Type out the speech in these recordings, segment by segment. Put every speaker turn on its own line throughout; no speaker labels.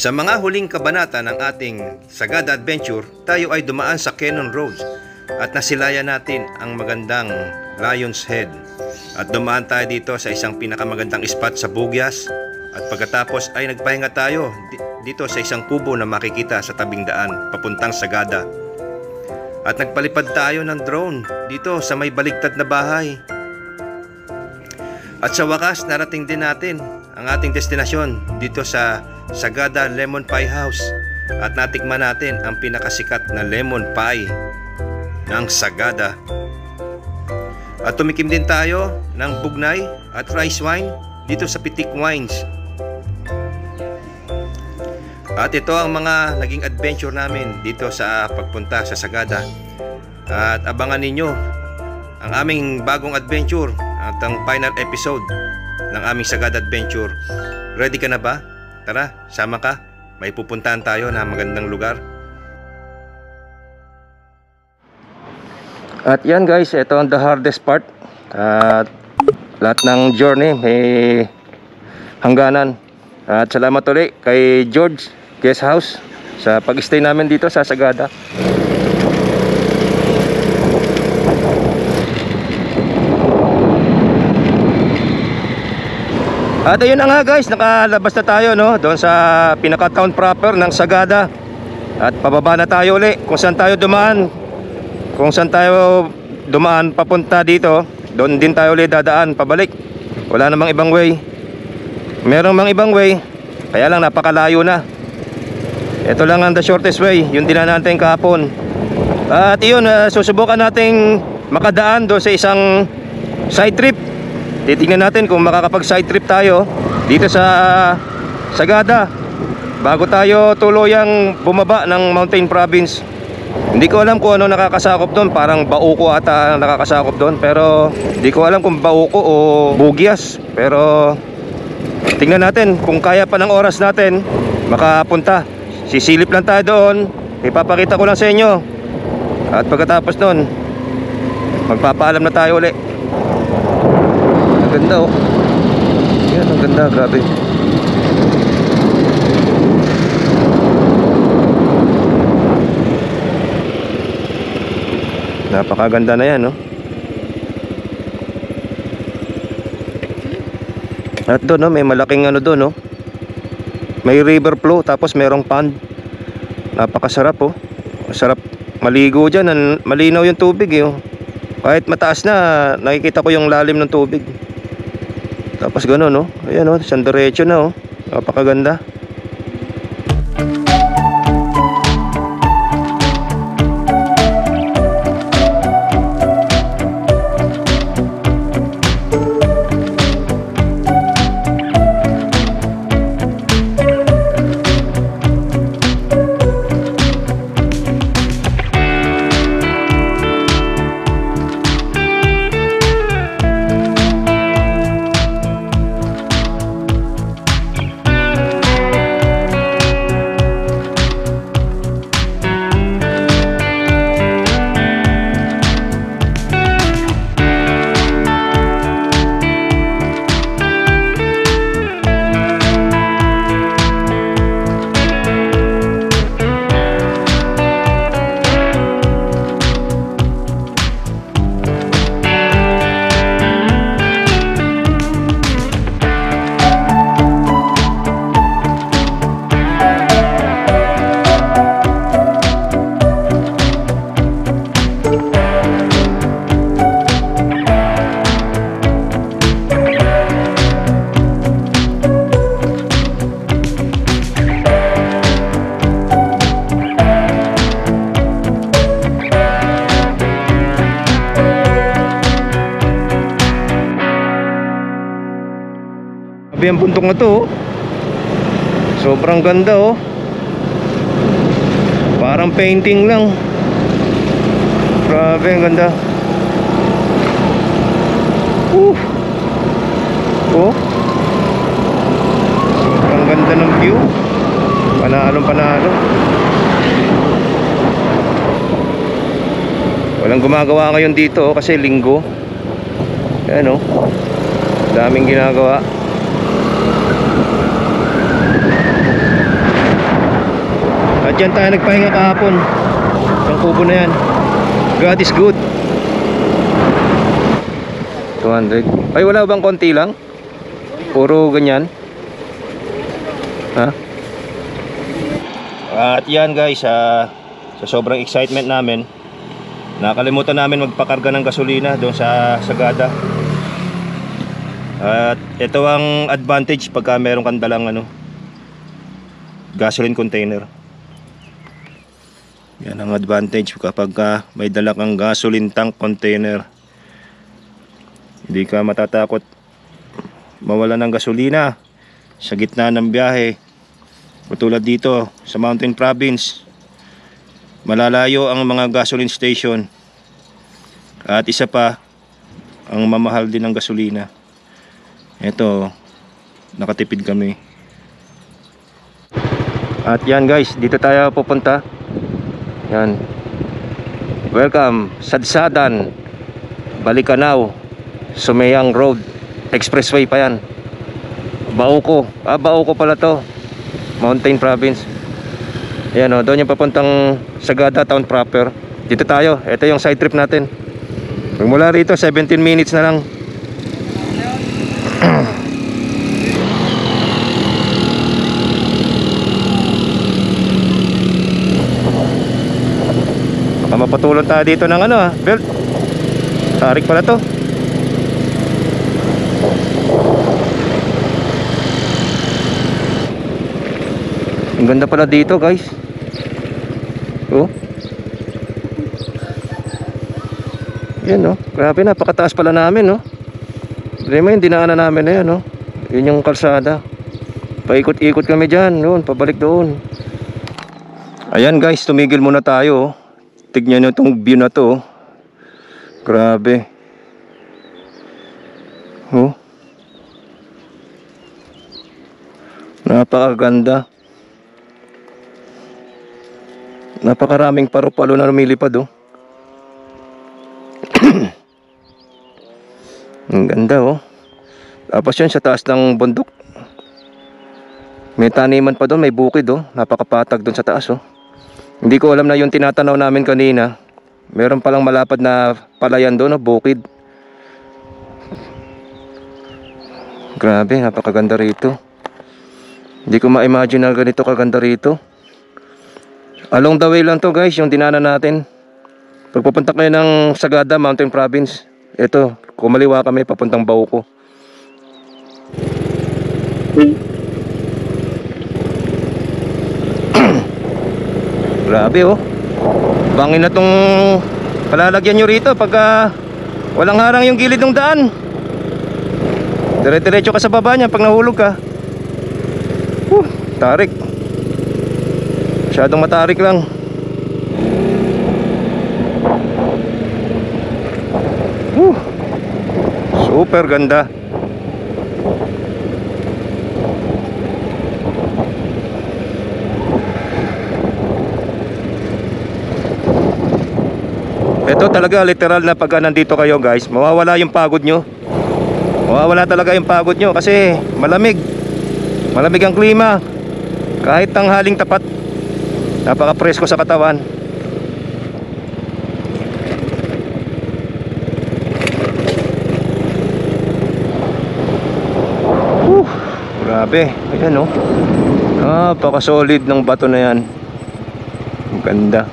Sa mga huling kabanata ng ating Sagada Adventure, tayo ay dumaan sa Cannon Road at nasilayan natin ang magandang Lion's Head. At dumaan tayo dito sa isang pinakamagandang spot sa Bugyas. At pagkatapos ay nagpahinga tayo dito sa isang kubo na makikita sa tabing daan papuntang Sagada. At nagpalipad tayo ng drone dito sa may baligtad na bahay. At sa wakas narating din natin ang ating destinasyon dito sa Sagada Lemon Pie House. At natikman natin ang pinakasikat na lemon pie ng Sagada. At tumikim din tayo ng bugnay at rice wine dito sa Pitik Wines. At ito ang mga naging adventure namin dito sa pagpunta sa Sagada. At abangan ninyo ang aming bagong adventure at ang final episode ng aming Sagada Adventure. Ready ka na ba? Tara, sama ka. May pupuntahan tayo na magandang lugar. At yan guys, ito ang the hardest part. At lahat ng journey may hangganan. At salamat ulit kay George Guest House sa pag-stay namin dito sa Sagada. At ayun na nga guys, nakalabas na tayo doon sa pinaka-town proper ng Sagada. At pababa na tayo ulit kung saan tayo dumaan. Kung saan tayo dumaan papunta dito, doon din tayo ulit dadaan pabalik. Wala namang ibang way. Merong mang ibang way, kaya lang napakalayo na. Ito lang ang the shortest way, yung dinaan natin kahapon. At iyon, susubukan nating makadaan doon sa isang side trip. Titingnan natin kung makakapag side trip tayo dito sa Sagada bago tayo tuluyang bumaba ng Mountain Province. Hindi ko alam kung ano nakakasakop doon, parang Bauco ata nakakasakop doon, pero hindi ko alam kung Bauco o Bugyas. Pero tingnan natin kung kaya pa ng oras natin makapunta. Sisilip lang tayo doon, ipapakita ko lang sa inyo. At pagkatapos doon, magpapaalam na tayo ulit. Ang ganda oh. Yan, ang ganda, grabe. Napakaganda na yan, no? At doon, no, may malaking ano doon, no? May river flow, tapos merong pond. Napakasarap, oh. Masarap maligo dyan. Malinaw yung tubig, eh, oh. Kahit mataas na, nakikita ko yung lalim ng tubig. Tapos gano'n, no? Ayan, oh, isang diretso na, oh. Napakaganda. Ang bundok na to, oh. Sobrang ganda, oh. Parang painting lang. Grabe, ang ganda. Oh, sobrang ganda ng view. Panalong panalo. Walang gumagawa ngayon dito, oh, kasi linggo. Ayan, oh. Daming ginagawa. At dyan tayo nagpahinga kahapon. Ang kubo na yan. God is good. 200. Ay, wala bang konti lang? Puro ganyan. Ha? At yan guys, sa sobrang excitement namin, nakalimutan namin magpakarga ng gasolina doon sa Sagada. At ito ang advantage pagka meron kang dalang gasoline container. Yan ang advantage kapag may dala kang gasoline tank container. Hindi ka matatakot mawala ng gasolina sa gitna ng biyahe. Tulad dito sa Mountain Province, malalayo ang mga gasoline station. At isa pa, ang mamahal din ng gasolina. Ito, nakatipid kami. At yan guys, dito tayo pupunta. Yan. Welcome, Sadsadan, Balikanau, Sumeyang Road, Expressway pa yan. Bauco, Bauco pala to, Mountain Province. Ayan doon yung papuntang Sagada Town proper. Dito tayo, ito yung side trip natin. Mula rito 17 minutes na lang. Baka mapatulon tayo dito ng belt. Tarik pala to. Ang ganda pala dito guys. Oh. Yan grabe, napakataas pala namin Rema yung dinaanan namin na yan Yun yung kalsada. Paikot-ikot kami dyan noon, pabalik doon. Ayan guys, tumigil muna tayo Tignan nyo itong view na to Grabe. Napakaganda. Napakaraming paru-palo na lumilipad Ang ganda Tapos yun sa taas ng bundok, may taniman pa doon, may bukid napakapatag doon sa taas Hindi ko alam na yung tinatanaw namin kanina, meron palang malapad na palayan doon bukid. Grabe, napakaganda rito. Hindi ko ma-imagine na ganito kaganda rito. Along the way lang to guys, yung dinaanan natin. Pagpupunta kayo ng Sagada, Mountain Province, ito, kumaliwa kami papuntang Bauco. Grabe bangin na tong palalagyan nyo rito pagka walang harang yung gilid ng daan. Dire-diretso ka sa baba niya pag nahulog ka. Tarik. Masyadong matarik lang. Super ganda. Ito talaga literal na pagka nandito kayo guys, mawawala yung pagod nyo. Mawawala talaga yung pagod nyo kasi malamig. Malamig ang klima. Kahit tanghaling tapat, napaka-presko sa katawan. Grabe, ayan napaka-solid ng bato na yan. Ang ganda.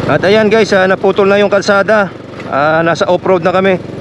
At ayan guys, naputol na yung kalsada. Nasa off-road na kami.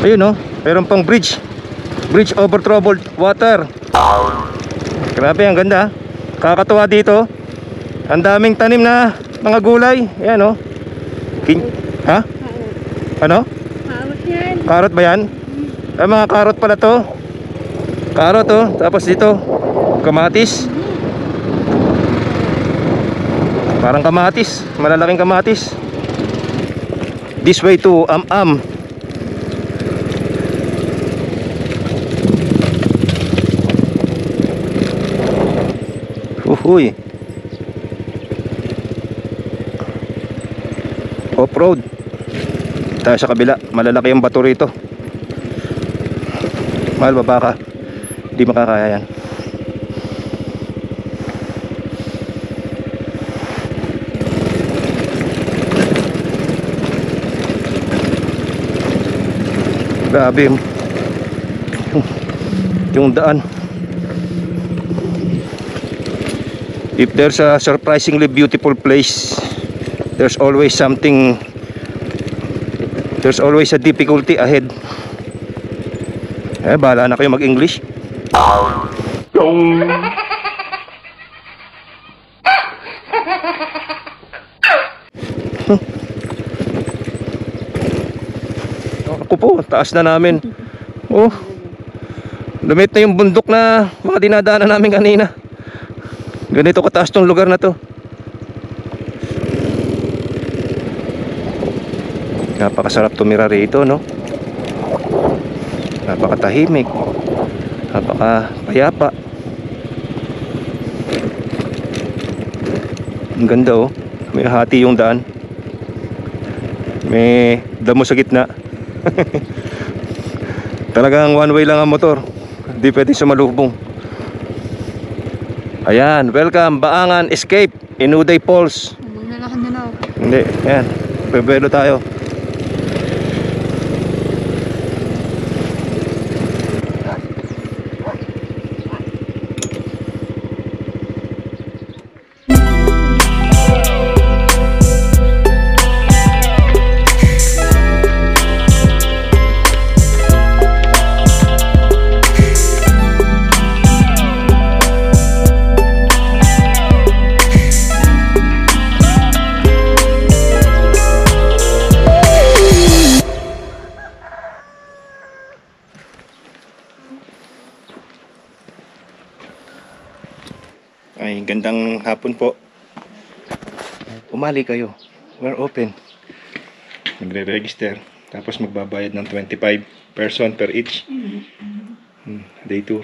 Ayun oh, meron pang bridge. Bridge over troubled water. Grabe, ang ganda. Kakatuwa dito. Ang daming tanim na mga gulay. Ayan oh. Ha? Ano?
Karot yan.
Karot ba yan? Ay, mga karot pala to. Karot oh. Tapos dito, kamatis. Parang kamatis. Malalaking kamatis. This way to Am-Am. Uhuy. Off-road. Tayo sa kabila. Malalaki yung bato rito. Mahal ba baka? Hindi makakaya yan. Grabe yung daan. If there's a surprisingly beautiful place, there's always something, there's always a difficulty ahead. Eh, bahala na kayo mag-English. Ako po, taas na namin. Oh, lumit na yung bundok na mga dinadaanan namin kanina. Ganito kataas tong lugar na to. Napakasarap tumira rito, no? Napakatahimik, napakapayapa. Ang ganda oh. May hati yung daan. May damo sa gitna. Talagang one way lang ang motor. Hindi pwede sumalubong. Ayan, welcome Baangan Escape Inuday Falls.
Magnanakad na ako.
Hindi, ayan. Bebelo tayo. Ay, gandang hapon po. Umali kayo. We're open. Magre-register. Tapos magbabayad ng 25 person per each. Day tour.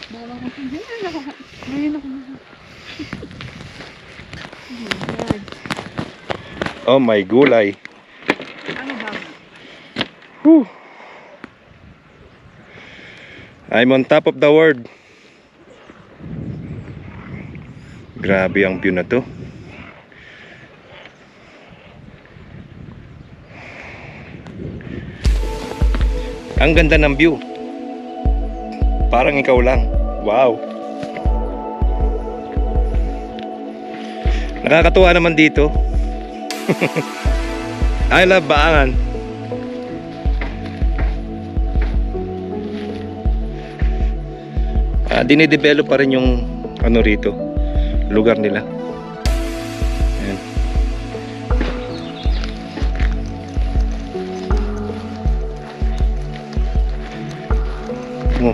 Bawa ko sa ngayon ako.
Oh my gulay.
Ano ba?
Whew. I'm on top of the world. Grabe ang view na to. Ang ganda ng view. Parang ikaw lang. Wow. Nakakatuwa naman dito. I love Baangan. Dinidevelop pa rin yung ano rito, lugar nila. Ayan.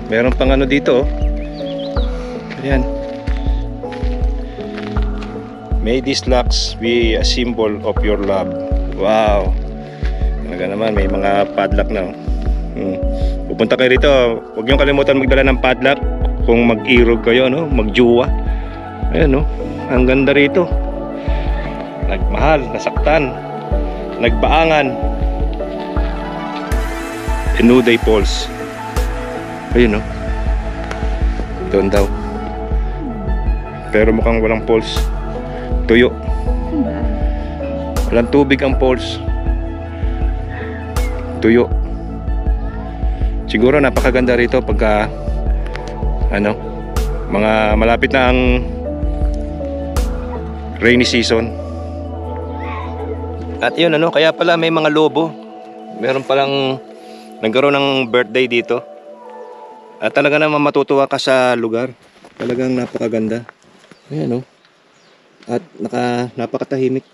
Meron pang ano dito oh. Ayan. May these locks be a symbol of your love. Wow. Talaga naman may mga padlock na oh. Pupunta kayo rito, huwag niyong kalimutan magdala ng padlock kung mag-irog kayo, no? Magjuwa. Ayan, no? Ang ganda rito. Nagmahal, nasaktan, nagbaangan. Inuday Falls. Ayun, no? Doon daw. Pero mukhang walang falls. Tuyo. Walang tubig ang falls. Tuyo. Siguro napakaganda rito pagka ano, mga malapit na ang rainy season. At yun ano, kaya pala may mga lobo. Meron palang nagkaroon ng birthday dito. At talaga naman matutuwa ka sa lugar. Talagang napakaganda. Ayan oh. At napakatahimik.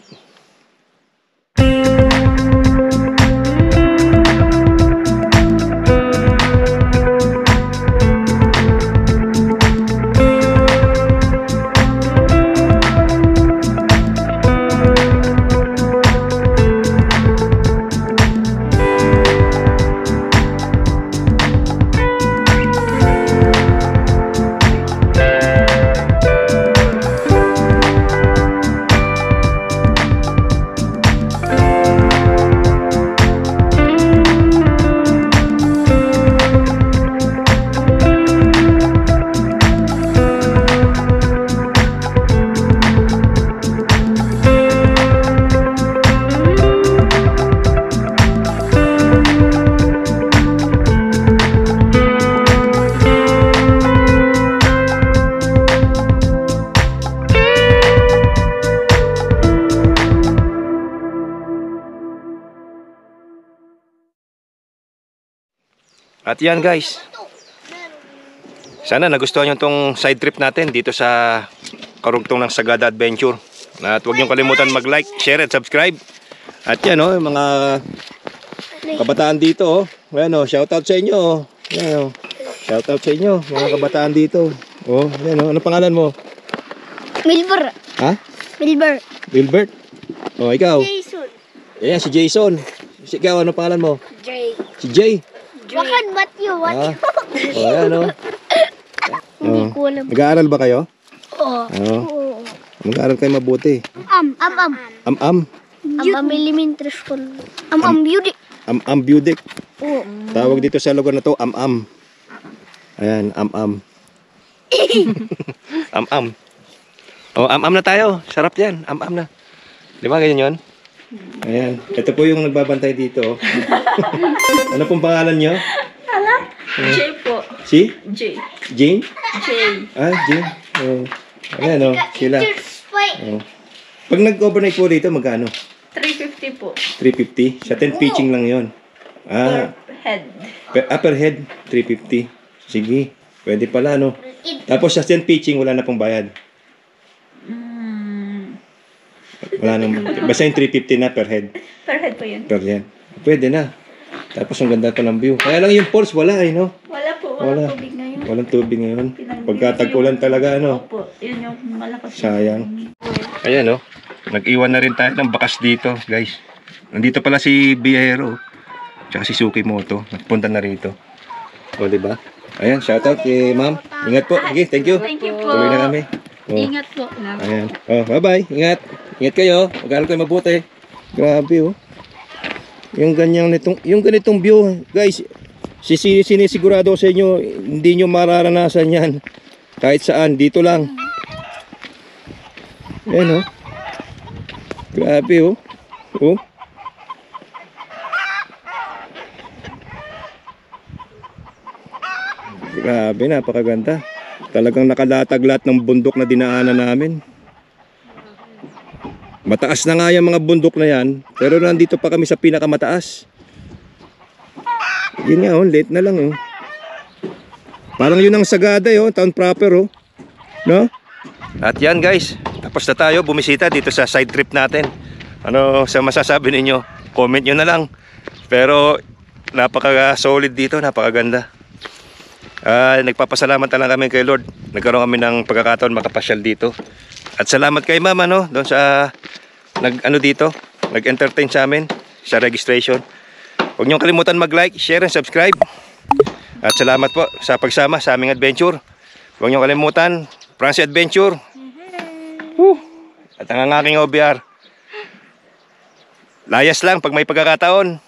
At yan guys, sana nagustuhan nyo itong side trip natin dito sa karugtong ng Sagada Adventure. At huwag nyo kalimutan mag-like, share at subscribe. At yan oh, mga kabataan dito oh. Ayan oh, shoutout sa inyo oh. Ayan oh, shoutout sa inyo mga kabataan dito. Oh, ayan oh, ano pangalan mo?
Wilbur.
Ha?
Wilbur.
Wilbert? Oh, ikaw?
Jason.
Ayan, si Jason. Ikaw, ano pangalan mo?
Jay.
Si Jay.
Bakit ba't yun?
Ah. Oh, ayan oh.
Hindi
Oh.
ko alam.
Nag-aaral ba kayo?
Oo.
Oo. Mag-aaral kayo mabuti.
Am elementary school. Beauty.
Budik.
Oo.
Tawag dito sa lugar na to, am. Ayan, am. Am. Oh, am na tayo. Sarap yan. Am na. Di ba ganyan yun? Ayan. Ito po yung nagbabantay dito. Oh. Ano pong pangalan nyo?
Jay po.
Si?
Jay.
Jane?
Jay.
Ah, Jane. Oh. Ayan oh, sila. Oh. Pag nag-overnight po dito, magkano?
350 po.
350? Sa 10 pitching lang yon. Ah,
Head.
upper head, 350. Sige, pwede pala, no? Tapos sa 10 pitching, wala na pong bayad. Wala nang, basta yung 350 na per head.
Per head po yun.
Per head. Pwede na. Tapos ang ganda pa ng view. Kaya lang yung falls, wala eh, no?
Wala po.
Wala.
Walang tubig ngayon.
Walang tubig ngayon. Pagka tag-ulan talaga, ano?
Opo. Yun yung malakas.
Sayang. Ayan, no? Nag-iwan na rin tayo ng bakas dito, guys. Nandito pala si Biyahero. Tsaka si Sukimoto. Nagpunta na rito. O, diba? Ayan, shoutout kay ma'am. Ingat po. Sige, thank you.
Thank you po.
Tuloy na kami. Oh.
Ingat po.
Ayan. Oh, bye-bye. Ingat. Ingat kayo. Mag-aaral kayo mabuti. Grabe, oh. Yung ganitong view, guys, sinisigurado ko sa inyo, hindi nyo mararanasan yan. Kahit saan, dito lang. Ayan, oh. Grabe, oh. Oh. Grabe, napakaganda. Talagang nakalatag lahat ng bundok na dinaanan namin. Mataas na nga yung mga bundok na yan, pero nandito pa kami sa pinakamataas. Yun nga, oh, late na lang, oh. Parang yun ang Sagada, oh, town proper, oh. No? At yan, guys, tapos na tayo bumisita dito sa side trip natin. Ano sa masasabi ninyo? Comment nyo na lang. Pero napaka-solid dito, napakaganda. Nagpapasalamat na lang kami kay Lord. Nagkaroon kami ng pagkakataon makapasyal dito. At salamat kay Mama, no, doon sa nag-entertain sa amin sa registration. Huwag niyo kalimutan mag-like, share and subscribe. At salamat po sa pagsama sa aming adventure. Huwag niyo kalimutan, France Adventure. At ang aking OBR. Layas lang pag may pagkakataon.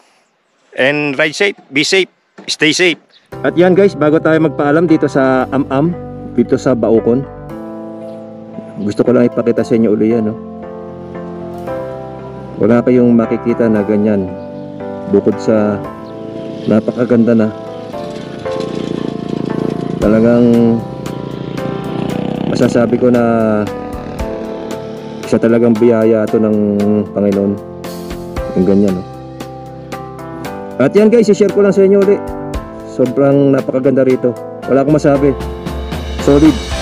And ride safe, be safe, stay safe. At yan guys, bago tayo magpaalam dito sa Am, dito sa Baukon, gusto ko lang ipakita sa inyo uli yan, no? Wala kayong makikita na ganyan bukod sa napakaganda na. Talagang masasabi ko na Isa talagang biyaya ito ng Panginoon. Yung ganyan, no? At yan guys, i-share ko lang sa inyo ulit. Sobrang napakaganda rito. Wala akong masabi. Solid.